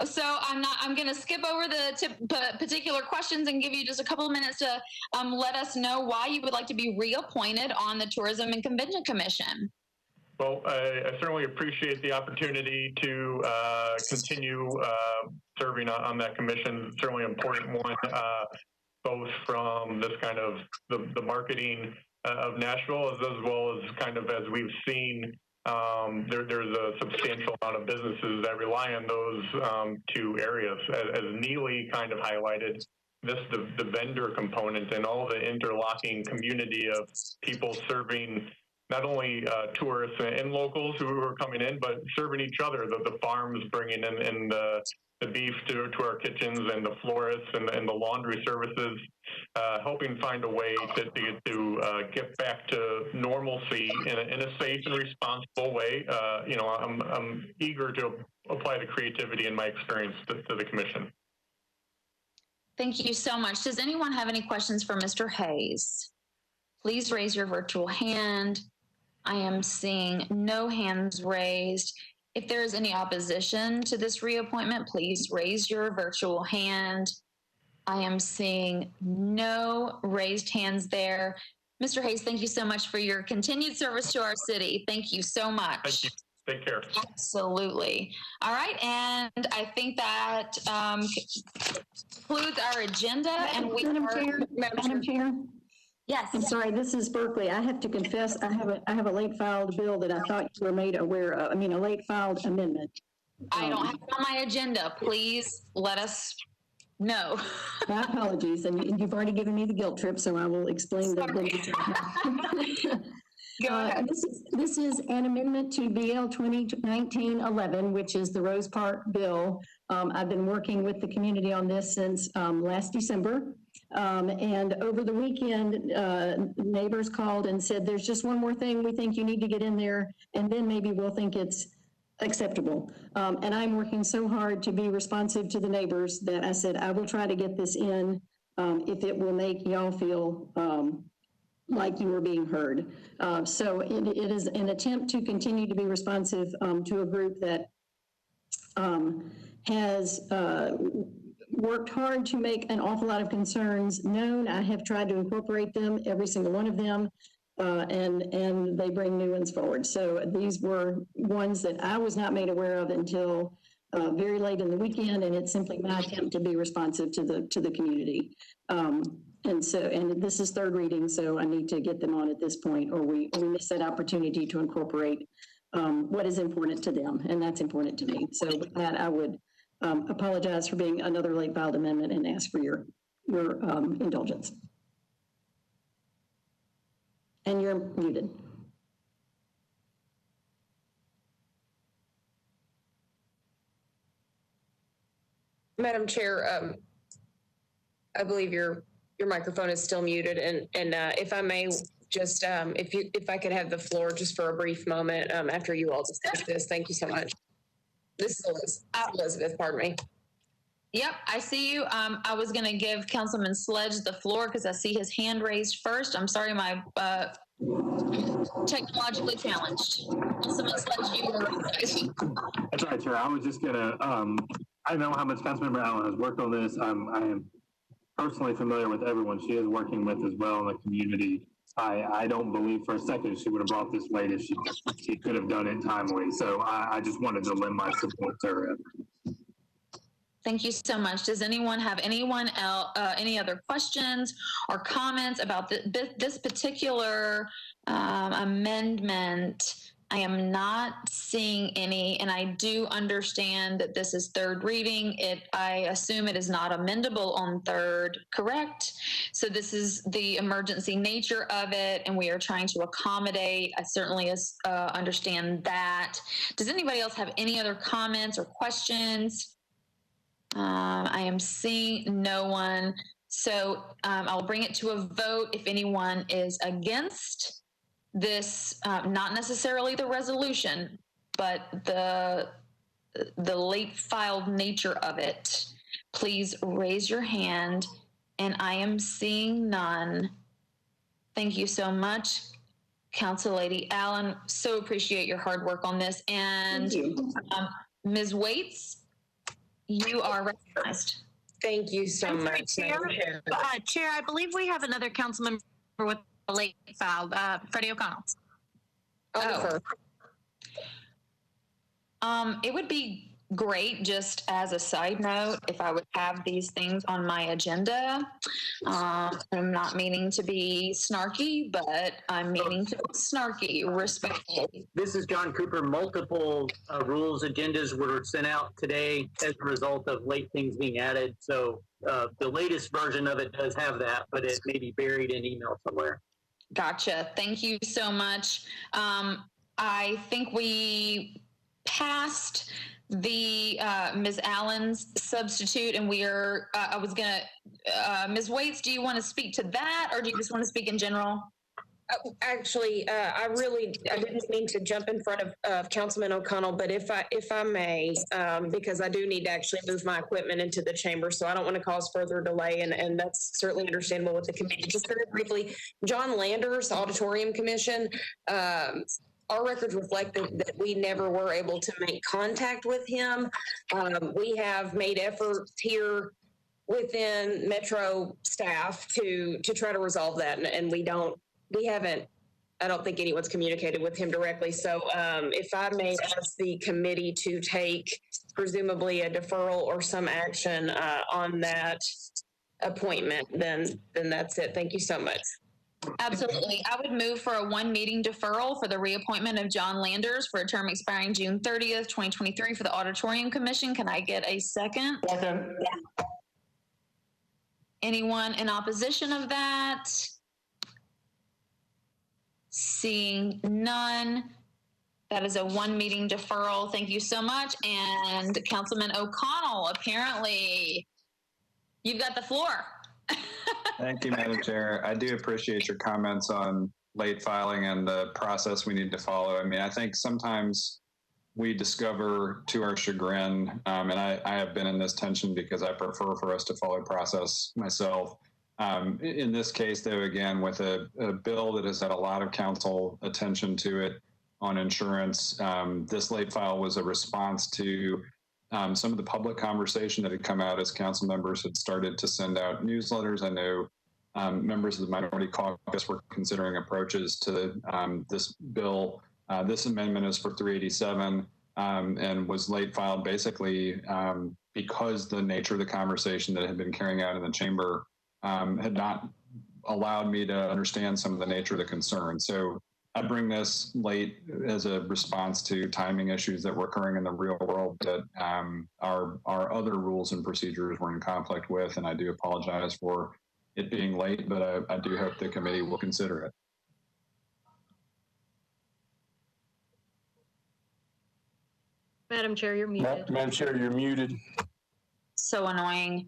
So I'm going to skip over the particular questions and give you just a couple of minutes to let us know why you would like to be reappointed on the Tourism and Convention Commission. Well, I certainly appreciate the opportunity to continue serving on that commission. It's certainly an important one, both from this kind of the marketing of Nashville, as well as kind of as we've seen. There's a substantial amount of businesses that rely on those two areas. As Neely kind of highlighted, the vendor component and all the interlocking community of people serving not only tourists and locals who are coming in, but serving each other, the farms bringing in the beef to our kitchens, and the florists and the laundry services, helping find a way to get back to normalcy in a safe and responsible way. I'm eager to apply the creativity and my experience to the commission. Thank you so much. Does anyone have any questions for Mr. Hayes? Please raise your virtual hand. I am seeing no hands raised. If there is any opposition to this reappointment, please raise your virtual hand. I am seeing no raised hands there. Mr. Hayes, thank you so much for your continued service to our city. Thank you so much. Thank you. Take care. Absolutely. All right, and I think that concludes our agenda. And we Madam Chair. Yes. I'm sorry, this is Berkeley. I have to confess, I have a late filed bill that I thought you were made aware of. I mean, a late filed amendment. I don't have it on my agenda. Please let us know. My apologies, and you've already given me the guilt trip, so I will explain the. Go ahead. This is an amendment to BL 2019-11, which is the Rose Park bill. I've been working with the community on this since last December. And over the weekend, neighbors called and said, there's just one more thing we think you need to get in there, and then maybe we'll think it's acceptable. And I'm working so hard to be responsive to the neighbors that I said, I will try to get this in if it will make y'all feel like you were being heard. So it is an attempt to continue to be responsive to a group that has worked hard to make an awful lot of concerns known. I have tried to incorporate them, every single one of them, and they bring new ones forward. So these were ones that I was not made aware of until very late in the weekend, and it's simply my attempt to be responsive to the community. And this is third reading, so I need to get them on at this point, or we miss that opportunity to incorporate what is important to them, and that's important to me. So with that, I would apologize for being another late filed amendment and ask for your indulgence. And you're muted. Madam Chair, I believe your microphone is still muted, and if I may, just if I could have the floor just for a brief moment after you all discuss this. Thank you so much. This is Elizabeth, pardon me. Yep, I see you. I was going to give Councilman Sledge the floor because I see his hand raised first. I'm sorry, my technologically challenged. Councilman Sledge, you were raised. That's right, Chair. I was just going to, I know how much Councilmember Allen has worked on this. I am personally familiar with everyone she is working with as well in the community. I don't believe for a second she would have brought this late if she could have done it timely. So I just wanted to lend my support to her. Thank you so much. Does anyone have any other questions or comments about this particular amendment? I am not seeing any, and I do understand that this is third reading. I assume it is not amendable on third, correct? So this is the emergency nature of it, and we are trying to accommodate. I certainly understand that. Does anybody else have any other comments or questions? I am seeing no one. So I'll bring it to a vote if anyone is against this, not necessarily the resolution, but the late filed nature of it. Please raise your hand, and I am seeing none. Thank you so much, Council Lady Allen. So appreciate your hard work on this. And Ms. Waits, you are recognized. Thank you so much. Chair, I believe we have another council member with a late filed, Freddie O'Connell. It would be great, just as a side note, if I would have these things on my agenda. I'm not meaning to be snarky, but I'm meaning to be snarky, respectfully. This is John Cooper. Multiple rules agendas were sent out today as a result of late things being added. So the latest version of it does have that, but it may be buried in email somewhere. Gotcha. Thank you so much. I think we passed the Ms. Allen's substitute, and we are, I was going to, Ms. Waits, do you want to speak to that, or do you just want to speak in general? Actually, I didn't mean to jump in front of Councilman O'Connell, but if I may, because I do need to actually move my equipment into the chamber, so I don't want to cause further delay, and that's certainly understandable with the committee. Just very briefly, John Landers, Auditorium Commission, our records reflect that we never were able to make contact with him. We have made efforts here within Metro staff to try to resolve that, and I don't think anyone's communicated with him directly. So if I may ask the committee to take presumably a deferral or some action on that appointment, then that's it. Thank you so much. Absolutely. I would move for a one meeting deferral for the reappointment of John Landers for a term expiring June 30th, 2023 for the Auditorium Commission. Can I get a second? Second. Anyone in opposition of that? Seeing none, that is a one meeting deferral. Thank you so much. And Councilman O'Connell, apparently you've got the floor. Thank you, Madam Chair. I do appreciate your comments on late filing and the process we need to follow. I mean, I think sometimes we discover to our chagrin, and I have been in this tension because I prefer for us to follow process myself. In this case, though, again, with a bill that has had a lot of council attention to it on insurance, this late file was a response to some of the public conversation that had come out as council members had started to send out newsletters. I know members of the Minority Caucus were considering approaches to this bill. This amendment is for 387 and was late filed basically because the nature of the conversation that had been carrying out in the chamber had not allowed me to understand some of the nature of the concern. So I bring this late as a response to timing issues that were occurring in the real world that our other rules and procedures were in conflict with, and I do apologize for it being late, but I do hope the committee will consider it. Madam Chair, you're muted. Madam Chair, you're muted. So annoying.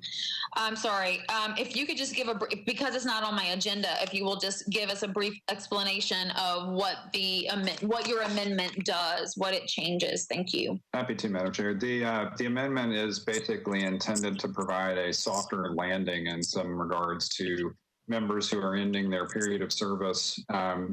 I'm sorry. If you could just give because it's not on my agenda, if you will just give us a brief explanation of what your amendment does, what it changes. Thank you. Happy to, Madam Chair. The amendment is basically intended to provide a softer landing in some regards to members who are ending their period of service.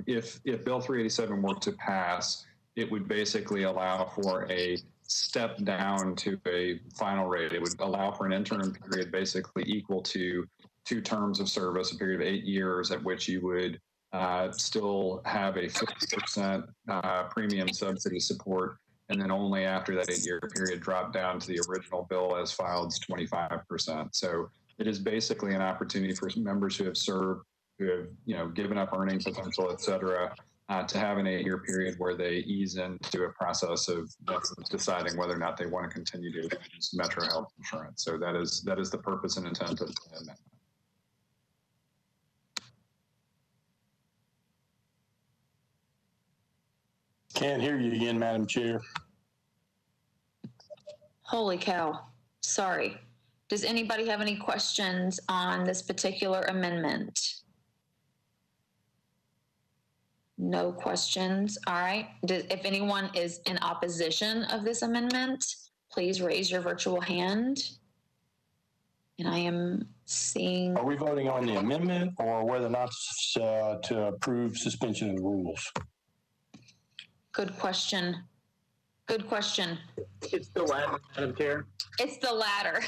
If Bill 387 were to pass, it would basically allow for a step down to a final rate. It would allow for an interim period basically equal to 2 terms of service, a period of 8 years at which you would still have a 50% premium subsidy support, and then only after that 8-year period drop down to the original bill as filed 25%. So it is basically an opportunity for members who have served, who have given up earning potential, et cetera, to have an 8-year period where they ease into a process of deciding whether or not they want to continue to use Metro Health Insurance. So that is the purpose and intent of the amendment. Can't hear you again, Madam Chair. Holy cow. Sorry. Does anybody have any questions on this particular amendment? No questions. All right. If anyone is in opposition of this amendment, please raise your virtual hand. And I am seeing. Are we voting on the amendment or whether or not to approve suspension of the rules? Good question. Good question. It's the latter, Madam Chair. It's the latter.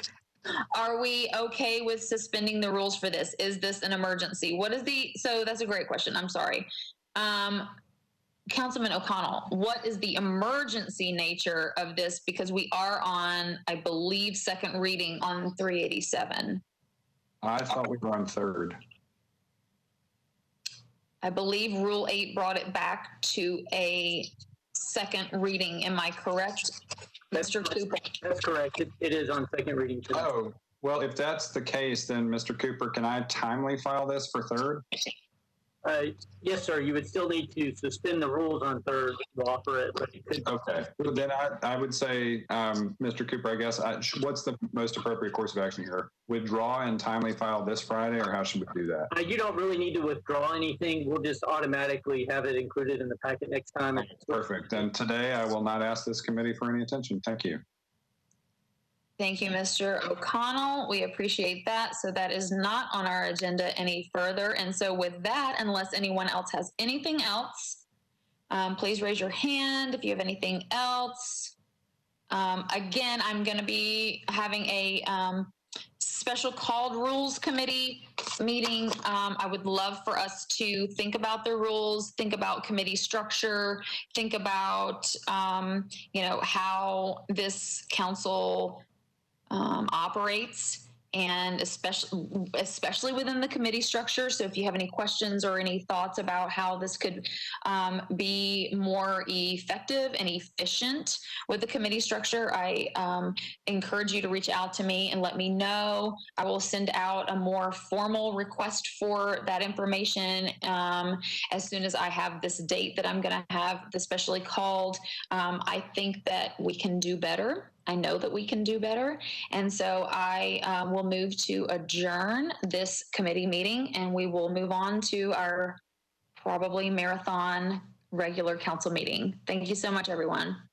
Are we okay with suspending the rules for this? Is this an emergency? So that's a great question. I'm sorry. Councilman O'Connell, what is the emergency nature of this? Because we are on, I believe, second reading on 387. I thought we were on third. I believe Rule 8 brought it back to a second reading. Am I correct, Mr. Cooper? That's correct. It is on second reading today. Oh, well, if that's the case, then Mr. Cooper, can I timely file this for third? Yes, sir. You would still need to suspend the rules on third to offer it. But you could. Okay. Well, then I would say, Mr. Cooper, I guess, what's the most appropriate course of action here? Withdraw and timely file this Friday, or how should we do that? You don't really need to withdraw anything. We'll just automatically have it included in the packet next time. Perfect. And today I will not ask this committee for any attention. Thank you. Thank you, Mr. O'Connell. We appreciate that. So that is not on our agenda any further. And so with that, unless anyone else has anything else, Please raise your hand if you have anything else. Again, I'm going to be having a special called rules committee meeting. I would love for us to think about the rules, think about committee structure, think about, how this council operates, and especially within the committee structure. So if you have any questions or any thoughts about how this could be more effective and efficient with the committee structure, I encourage you to reach out to me and let me know. I will send out a more formal request for that information as soon as I have this date that I'm going to have the specially called. I think that we can do better. I know that we can do better. And so I will move to adjourn this committee meeting, and we will move on to our probably marathon regular council meeting. Thank you so much, everyone.